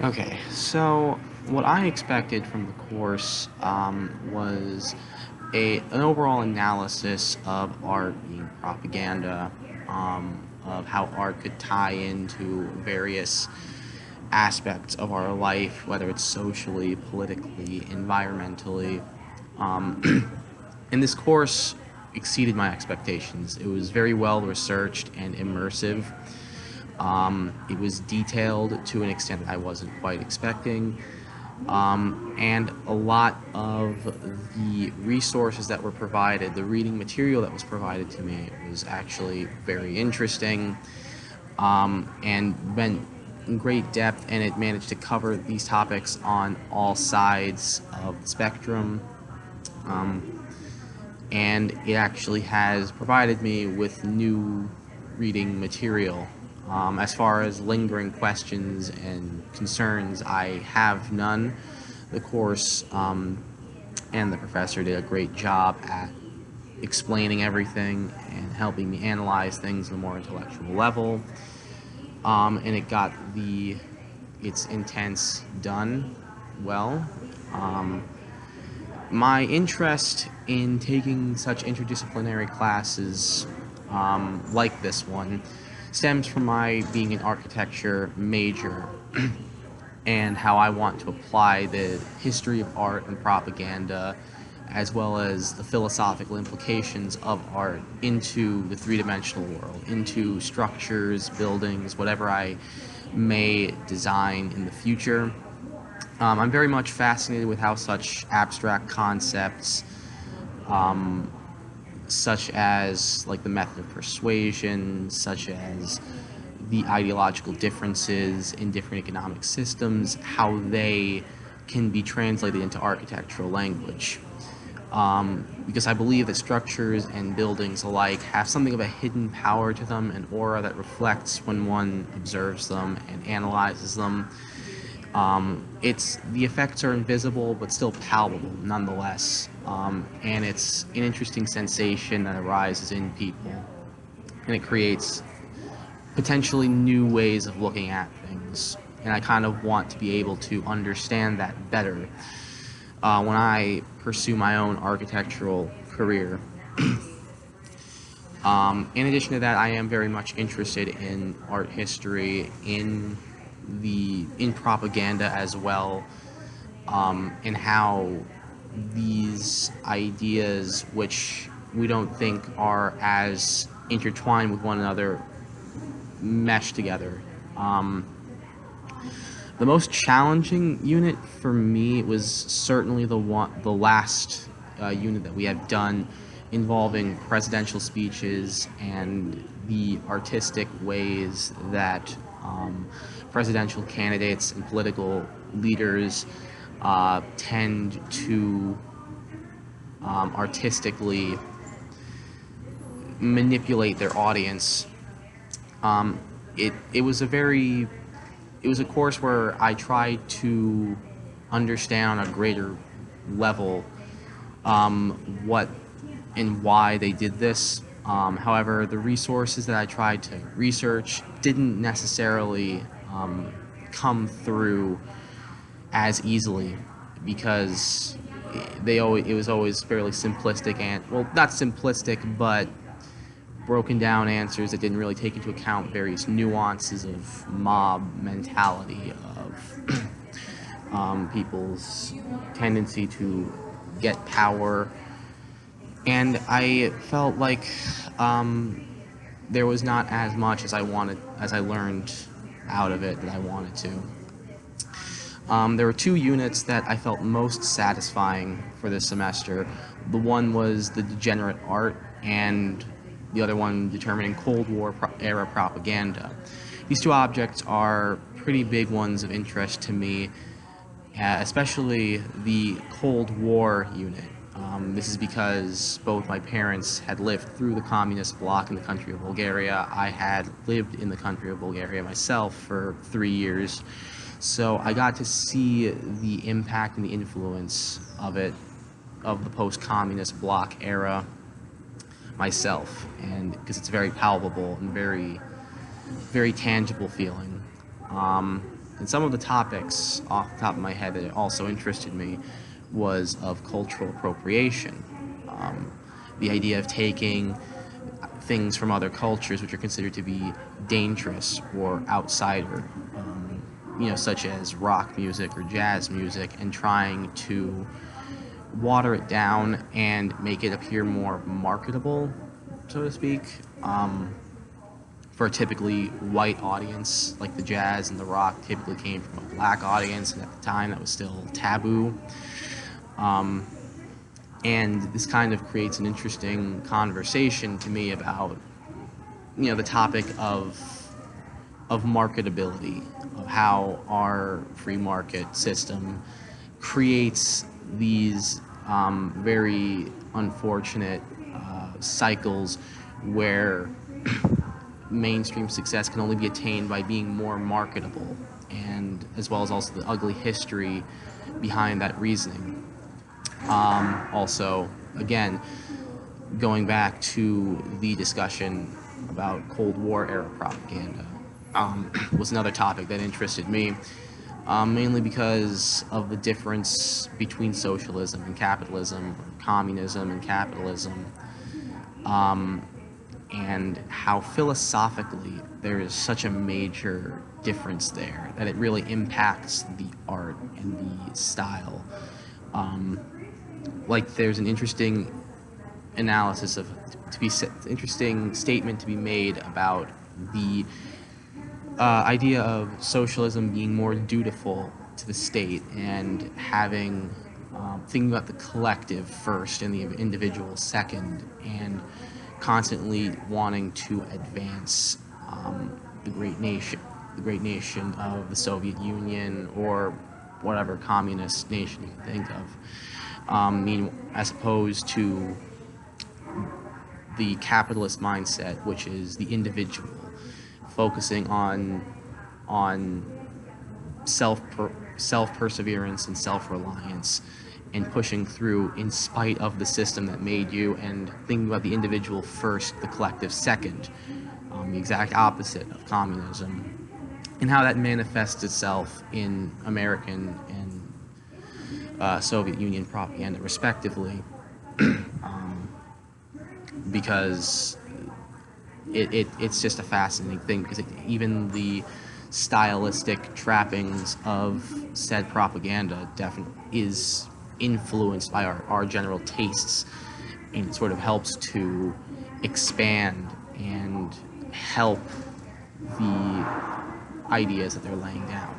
Okay, so what I expected from the course was an overall analysis of art being propaganda, of how art could tie into various aspects of our life, whether it's socially, politically, environmentally. And this course exceeded my expectations. It was very well researched and immersive. It was detailed to an extent that I wasn't quite expecting. And a lot of the resources that were provided, the reading material that was provided to me, was actually very interesting, and went in great depth, and it managed to cover these topics on all sides of the spectrum. And it actually has provided me with new reading material. As far as lingering questions and concerns, I have none. The course and the professor did a great job at explaining everything and helping me analyze things on a more intellectual level. And it got its intents done well. My interest in taking such interdisciplinary classes like this one stems from my being an architecture major and how I want to apply the history of art and propaganda, as well as the philosophical implications of art, into the three-dimensional world, into structures, buildings, whatever I may design in the future. I'm very much fascinated with how such abstract concepts, such as like the method of persuasion, such as the ideological differences in different economic systems, how they can be translated into architectural language. Because I believe that structures and buildings alike have something of a hidden power to them, an aura that reflects when one observes them and analyzes them. The effects are invisible but still palpable nonetheless, and it's an interesting sensation that arises in people, and it creates potentially new ways of looking at things, and I kind of want to be able to understand that better when I pursue my own architectural career. In addition to that, I am very much interested in art history, in propaganda as well, and how these ideas, which we don't think are as intertwined with one another, mesh together. The most challenging unit for me was certainly the last unit that we have done, involving presidential speeches and the artistic ways that presidential candidates and political leaders tend to artistically manipulate their audience. It was a course where I tried to understand on a greater level what and why they did this. However, the resources that I tried to research didn't necessarily come through as easily, because it was always fairly simplistic, and, well, not simplistic, but broken down answers that didn't really take into account various nuances of mob mentality, of people's tendency to get power. And I felt like there was not as much as I learned out of it that I wanted to. There were two units that I felt most satisfying for this semester. The one was the degenerate art, and the other one determining Cold War era propaganda. These two objects are pretty big ones of interest to me, especially the Cold War unit. This is because both my parents had lived through the communist bloc in the country of Bulgaria. I had lived in the country of Bulgaria myself for 3 years, so I got to see the impact and the influence of it, of the post-communist bloc era, myself, and because it's very palpable and very, very tangible feeling. And some of the topics off the top of my head that also interested me was of cultural appropriation. Um, the idea of taking things from other cultures which are considered to be dangerous or outsider, such as rock music or jazz music, and trying to water it down and make it appear more marketable, so to speak, for a typically white audience. Like the jazz and the rock typically came from a black audience, and at the time that was still taboo. And this kind of creates an interesting conversation to me about, the topic of marketability, of how our free market system creates these very unfortunate cycles where mainstream success can only be attained by being more marketable, and as well as also the ugly history behind that reasoning. Also, again, going back to the discussion about Cold War era propaganda, was another topic that interested me, mainly because of the difference between socialism and capitalism, or communism and capitalism, and how philosophically there is such a major difference there that it really impacts the art and the style. Like there's an interesting analysis of interesting statement to be made about the idea of socialism being more dutiful to the state and having thinking about the collective first and the individual second, and constantly wanting to advance the great nation of the Soviet Union or whatever communist nation you can think of. As opposed to the capitalist mindset, which is the individual, focusing on self perseverance and self reliance, and pushing through in spite of the system that made you, and thinking about the individual first, the collective second, the exact opposite of communism, and how that manifests itself in American and Soviet Union propaganda, respectively, because it's just a fascinating thing, because even the stylistic trappings of said propaganda definitely is influenced by our general tastes, and it sort of helps to expand and help the ideas that they're laying down.